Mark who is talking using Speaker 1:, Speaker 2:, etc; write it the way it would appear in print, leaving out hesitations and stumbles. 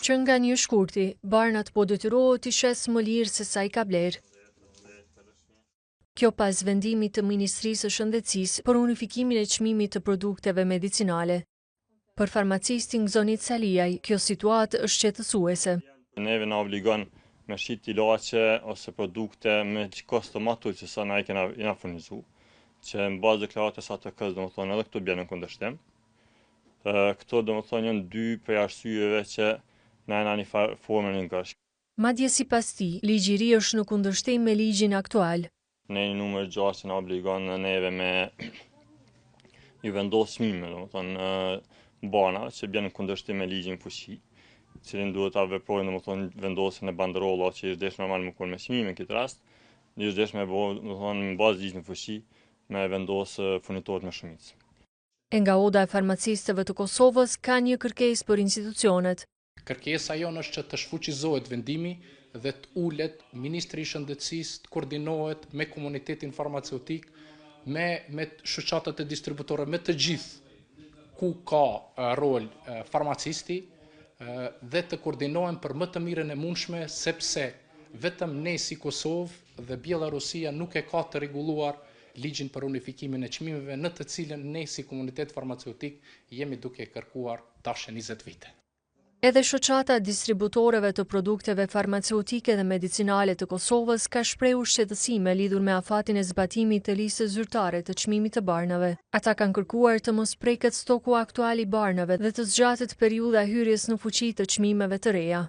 Speaker 1: që nga një shkurti, barnat po detyrohet të shes më lirë se sa I ka blerë. Kjo pas vendimit të Ministrisë së Shëndetësisë për unifikimin e çmimit të produkteve medicinale. Për farmacistin Gzonit Saliaj, kjo situatë është qetësuese.
Speaker 2: Neve na obligon me shit ilaçe ose produkte me kosto më të ulët se sa na I kena furnizuar, që në bazë deklaratës ATK-s domethënë edhe këto bjen në kundërshtim. Këto domethënë janë dy prej arsyeve që na janë në formën e ngashme.
Speaker 1: Madje sipas tij, ligji I ri është në kundërshtim me ligjin aktual.
Speaker 2: Ne një numër gjatë që na obligon neve me I vendos çmime, domethënë banave që bjen në kundërshtim me ligjin fuqi, cilin duhet ta veprojnë domethënë vendosjen e banderolla që është desh normal më kon me çmime në këtë rast, është desh me domethënë në bazë ligjit në fuqi me vendos furnitorët me shumicë.
Speaker 1: E nga Oda e farmacistëve të Kosovës ka një kërkesë për institucionet.
Speaker 3: Kërkesa jonë është që të shfuqizohet vendimi dhe të ulet Ministri I Shëndetësisë, të koordinohet me komunitetin farmaceutik, me shoqatat e distributorëve, me të gjithë ku ka rol farmacisti dhe të koordinohen për më të mirën e mundshme, sepse vetëm ne si Kosovë dhe Bielorusia nuk e ka të rregulluar ligjin për unifikimin e çmimeve, në të cilën ne si komunitet farmaceutik jemi duke kërkuar tash 20 vite.
Speaker 1: Edhe shoqata e distributorëve të produkteve farmaceutike dhe medicinale të Kosovës ka shprehur shqetësime lidhur me afatin e zbatimit të listës zyrtare të çmimit të barnave. Ata kanë kërkuar të mos preket stoku aktual I barnave dhe të zgjatet periudha hyrjes në fuqi të çmimeve të reja.